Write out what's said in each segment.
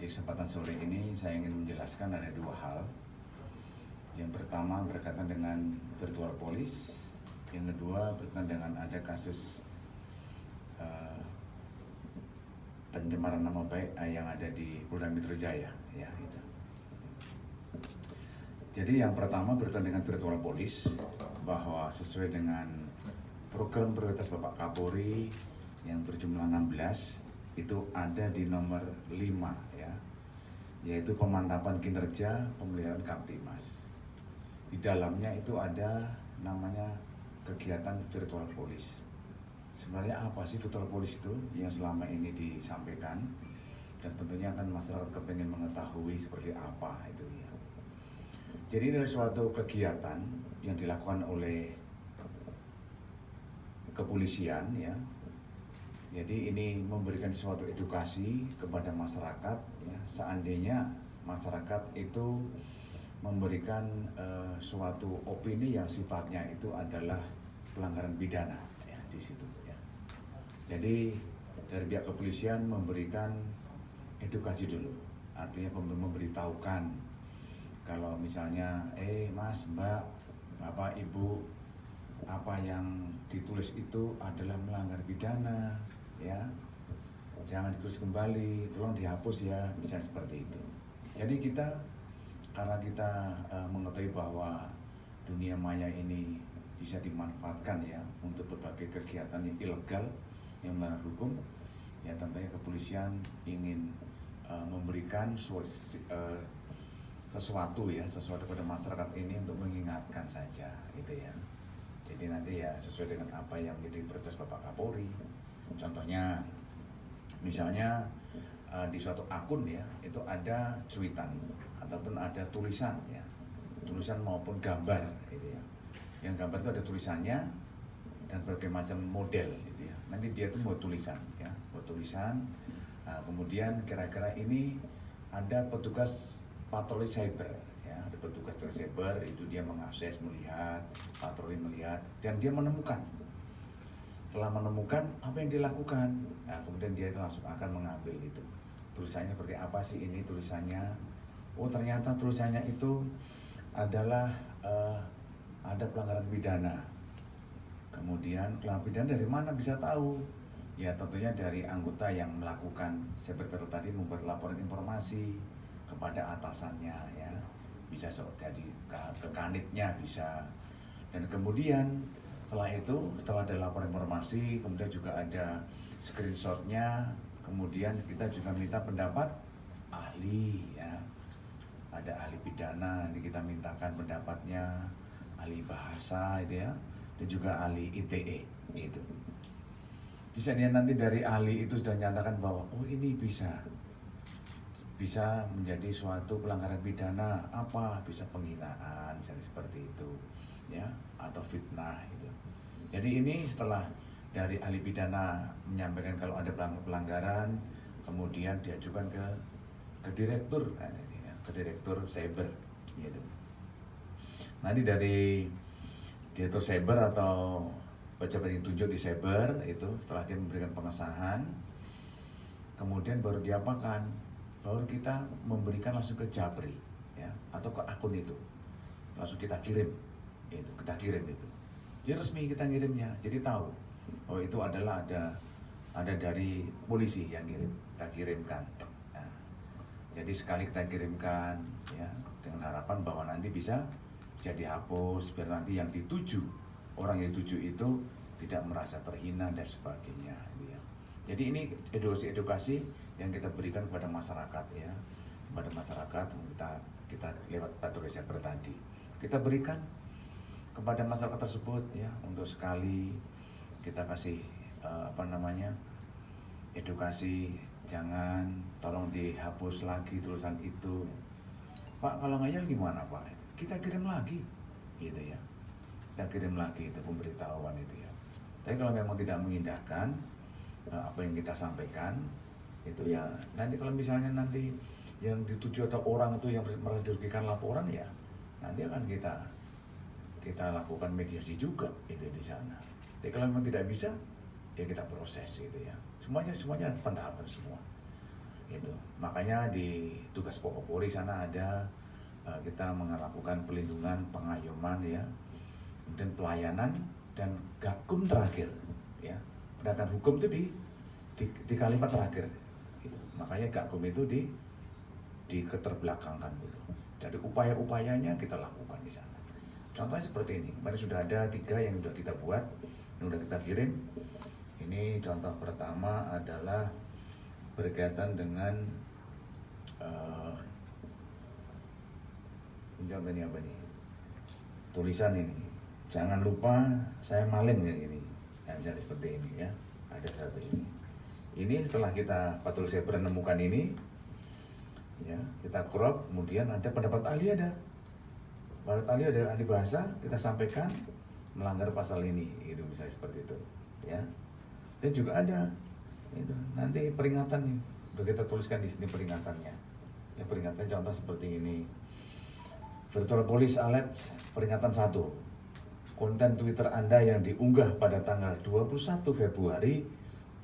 Di kesempatan sore ini saya ingin menjelaskan ada dua hal. Yang pertama berkaitan dengan virtual police, yang kedua berkaitan dengan ada kasus pencemaran nama baik yang ada di Polda Metro Jaya, ya itu. Jadi yang pertama berkaitan dengan virtual police, bahwa sesuai dengan program prioritas Bapak Kapolri yang berjumlah 16 itu ada di nomor 5 ya, yaitu pemantapan kinerja pemeliharaan Kamtimas. Di dalamnya itu ada namanya kegiatan virtual police. Sebenarnya apa sih virtual police itu yang selama ini disampaikan, dan tentunya akan masyarakat kepengen mengetahui seperti apa itu ya. Jadi ini adalah suatu kegiatan yang dilakukan oleh kepolisian ya. Jadi ini memberikan suatu edukasi kepada masyarakat ya, seandainya masyarakat itu memberikan suatu opini yang sifatnya itu adalah pelanggaran pidana ya di situ ya. Jadi dari pihak kepolisian memberikan edukasi dulu, artinya memberitahukan kalau misalnya Mas, Mbak, Bapak, Ibu, apa yang ditulis itu adalah melanggar pidana ya, jangan ditulis kembali, tolong dihapus ya, misalnya seperti itu. Jadi karena kita mengetahui bahwa dunia maya ini bisa dimanfaatkan ya untuk berbagai kegiatan yang ilegal yang melanggar hukum, ya tentunya kepolisian ingin memberikan sesuatu pada masyarakat ini untuk mengingatkan saja gitu ya. Jadi nanti ya sesuai dengan apa yang menjadi prioritas Bapak Kapolri. Contohnya misalnya di suatu akun ya itu ada cuitan ataupun ada tulisan ya, tulisan maupun gambar gitu ya. Yang gambar itu ada tulisannya dan berbagai macam model gitu ya. Nanti dia itu buat tulisan ya, buat tulisan. Kemudian kira-kira ini ada petugas patroli cyber ya, ada petugas cyber itu dia mengakses, melihat, patroli melihat, dan dia menemukan. Setelah menemukan apa yang dilakukan, nah kemudian dia itu langsung akan mengambil itu. Tulisannya seperti apa sih ini tulisannya? Oh ternyata tulisannya itu adalah ada pelanggaran pidana. Kemudian pelanggaran pidana dari mana bisa tahu? Ya tentunya dari anggota yang melakukan cyber tadi membuat laporan informasi kepada atasannya ya, bisa jadi ke kanitnya bisa. Dan kemudian setelah ada laporan informasi, kemudian juga ada screenshotnya, kemudian kita juga minta pendapat ahli ya, ada ahli pidana, nanti kita mintakan pendapatnya, ahli bahasa itu ya, dan juga ahli ITE itu. Bisa dia nanti dari ahli itu sudah nyatakan bahwa oh ini bisa menjadi suatu pelanggaran pidana, apa bisa penghinaan misalnya seperti itu ya, atau fitnah itu. Jadi ini setelah dari ahli pidana menyampaikan kalau ada pelanggaran, kemudian diajukan ke direktur ke direktur cyber gitu. Nanti dari direktur cyber atau pejabat yang ditunjuk di cyber itu setelah dia memberikan pengesahan, kemudian baru diapakan, baru kita memberikan langsung ke Japri ya, atau ke akun itu langsung kita kirim itu. Jadi resmi kita ngirimnya, jadi tahu bahwa itu adalah ada dari polisi yang kita kirimkan. Nah, jadi sekali kita kirimkan ya, dengan harapan bahwa nanti bisa dihapus biar nanti yang dituju, orang yang dituju itu tidak merasa terhina dan sebagainya ya. Jadi ini edukasi yang kita berikan kepada masyarakat ya, kepada masyarakat. Kita lewat patroli cyber tadi kita berikan kepada masyarakat tersebut ya, untuk sekali kita kasih edukasi, jangan, tolong dihapus lagi tulisan itu Pak, kalau ngayal gimana Pak, kita kirim lagi gitu ya, kita kirim lagi itu pemberitahuan itu ya. Tapi kalau memang tidak mengindahkan apa yang kita sampaikan itu ya, nanti kalau misalnya nanti yang dituju atau orang itu yang merasa dirugikan laporan ya, nanti akan kita lakukan mediasi juga itu di sana. Tapi kalau memang tidak bisa ya kita proses gitu ya. Semuanya tahapan semua. Gitu. Makanya di tugas pokok Polri sana ada kita melakukan pelindungan, pengayoman ya, kemudian pelayanan dan gakum terakhir ya. Penegakan hukum itu di kalimat terakhir gitu. Makanya gakum itu diketerbelakangkan dulu. Jadi upaya-upayanya kita lakukan di sana. Contohnya seperti ini. Kemarin sudah ada 3 yang sudah kita buat, yang sudah kita kirim. Ini contoh pertama adalah berkaitan dengan contoh ini apa nih? Tulisan ini. Jangan lupa saya maling ya ini. Nah, misalnya seperti ini ya. Ada satu ini. Ini setelah kita patroli cyber menemukan ini, ya kita crop, kemudian ada pendapat ahli ada. Pendapat ahli ada ahli bahasa, kita sampaikan melanggar pasal ini, itu misalnya seperti itu, ya. Dan juga ada itu nanti peringatan nih, udah kita tuliskan di sini peringatannya. Ya peringatan contoh seperti ini. Virtual Police Alert peringatan 1. Konten Twitter Anda yang diunggah pada tanggal 21 Februari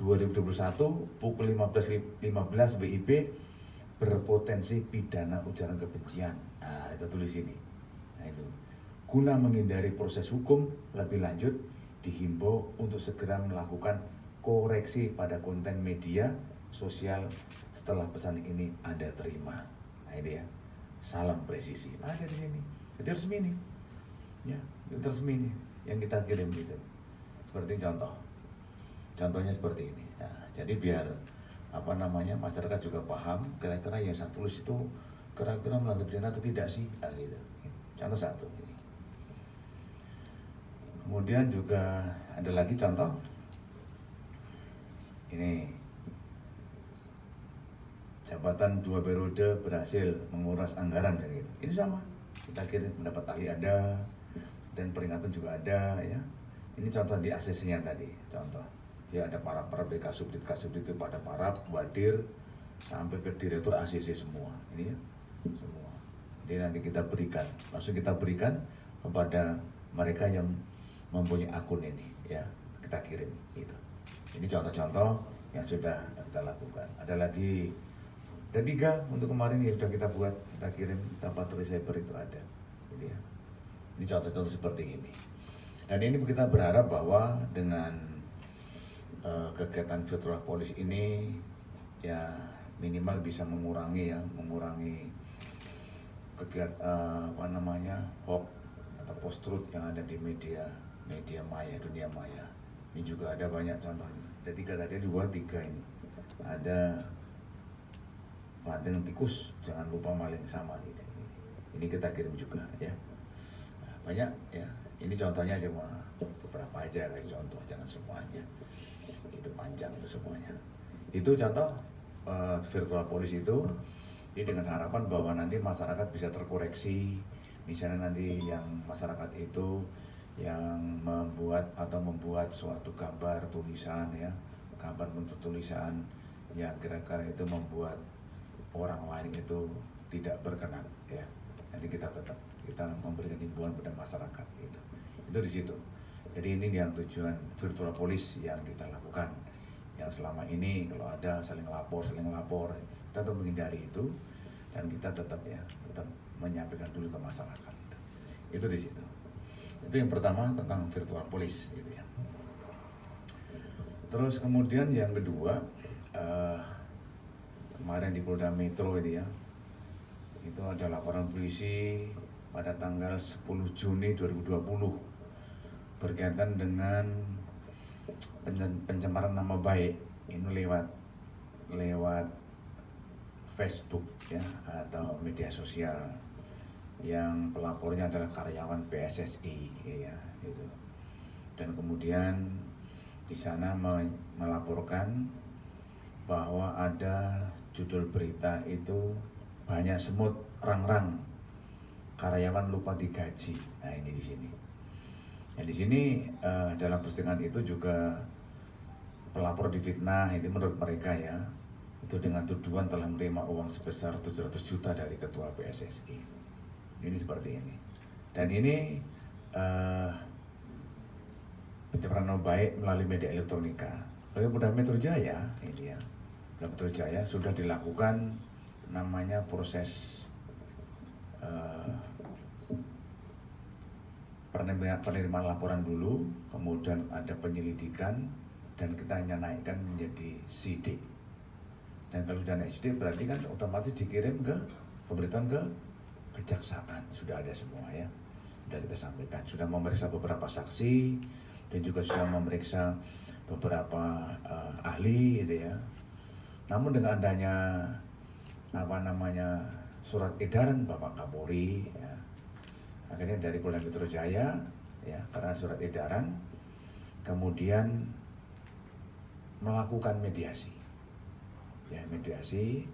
2021 pukul 15.15 WIB berpotensi pidana ujaran kebencian. Nah, kita tulis ini. Nah, itu. Guna menghindari proses hukum lebih lanjut, dihimbau untuk segera melakukan koreksi pada konten media sosial setelah pesan ini Anda terima. Nah, ini ya. Salam presisi. Ada di sini. Itu resmi nih. Ya, itu resmi nih yang kita kirim gitu. Seperti contoh. Contohnya seperti ini. Nah, jadi biar masyarakat juga paham kira-kira yang saya tulis itu kira-kira melanggar pidana atau tidak sih, nah, gitu. Contoh 1 ini. Kemudian juga ada lagi contoh ini, jabatan 2 periode berhasil menguras anggaran dan gitu. Ini sama, kita kirim pendapat ahli ada dan peringatan juga ada ya. Ini contoh di ACC-nya tadi, contoh. Ya ada para dari kasubdit itu pada para wadir sampai ke direktur ACC semua. Ini ya, semua. Jadi nanti langsung kita berikan kepada mereka yang mempunyai akun ini ya, kita kirim itu. Ini contoh-contoh yang sudah kita lakukan. Ada lagi, ada 3 untuk kemarin yang sudah kita buat, kita kirim, kita patroli cyber itu ada. Ini ya. Ini contoh-contoh seperti ini. Dan ini kita berharap bahwa dengan kegiatan virtual police ini ya minimal bisa mengurangi kegiatan hoax atau post truth yang ada di media maya, dunia maya. Ini juga ada banyak contohnya. Ada 3 tadi, 3 ini. Ada maling tikus, jangan lupa maling sama ini. Ini kita kirim juga ya. Nah, banyak ya. Ini contohnya cuma beberapa aja, kayak contoh, jangan semuanya. Itu panjang itu semuanya. Itu contoh virtual police itu. Ini dengan harapan bahwa nanti masyarakat bisa terkoreksi. Misalnya nanti yang masyarakat itu yang membuat suatu gambar tulisan ya, gambar bentuk tulisan yang kira-kira itu membuat orang lain itu tidak berkenan ya. Nanti kita memberikan himbauan pada masyarakat itu di situ. Jadi ini yang tujuan virtual police yang kita lakukan. Yang selama ini kalau ada saling lapor, kita tetap menghindari itu dan kita tetap menyampaikan dulu ke masyarakat. Itu di situ. Itu yang pertama tentang virtual police gitu ya. Terus kemudian yang kedua, kemarin di Polda Metro ini ya, itu ada laporan polisi pada tanggal 10 Juni 2020 berkaitan dengan pencemaran nama baik ini lewat Facebook ya atau media sosial, yang pelapornya adalah karyawan PSSI ya itu. Dan kemudian di sana melaporkan bahwa ada judul berita itu banyak semut rang-rang, karyawan lupa digaji. Nah ini di sini. Nah di sini dalam postingan itu juga pelapor difitnah, itu menurut mereka ya, itu dengan tuduhan telah menerima uang sebesar 700 juta dari ketua PSSI. Ini seperti ini. Dan ini pencemaran nama baik melalui media elektronika. Lalu Polda Metro Jaya ini ya, Polda Metro Jaya sudah dilakukan namanya proses penerimaan laporan dulu, kemudian ada penyelidikan, dan kita hanya naikkan menjadi sidik. Dan kalau sudah naik sidik berarti kan otomatis dikirim ke pemberitahuan ke kejaksaan, sudah ada semua ya, sudah kita sampaikan, sudah memeriksa beberapa saksi dan juga sudah memeriksa beberapa ahli gitu ya. Namun dengan adanya surat edaran Bapak Kapolri ya, akhirnya dari Polda Metro Jaya ya, karena surat edaran kemudian melakukan mediasi ya, mediasi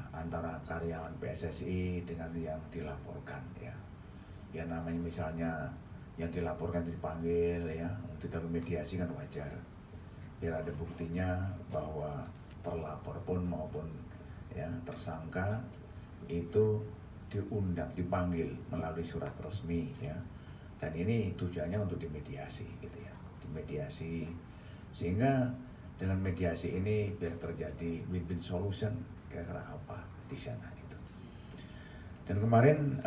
antara karyawan PSSI dengan yang dilaporkan ya. Ya namanya misalnya yang dilaporkan dipanggil ya, untuk dalam mediasi kan wajar, biar ada buktinya bahwa terlapor pun maupun ya tersangka itu diundang, dipanggil melalui surat resmi ya. Dan ini tujuannya untuk dimediasi gitu ya, dimediasi sehingga dengan mediasi ini biar terjadi win-win solution, kira-kira apa di sana itu. Dan kemarin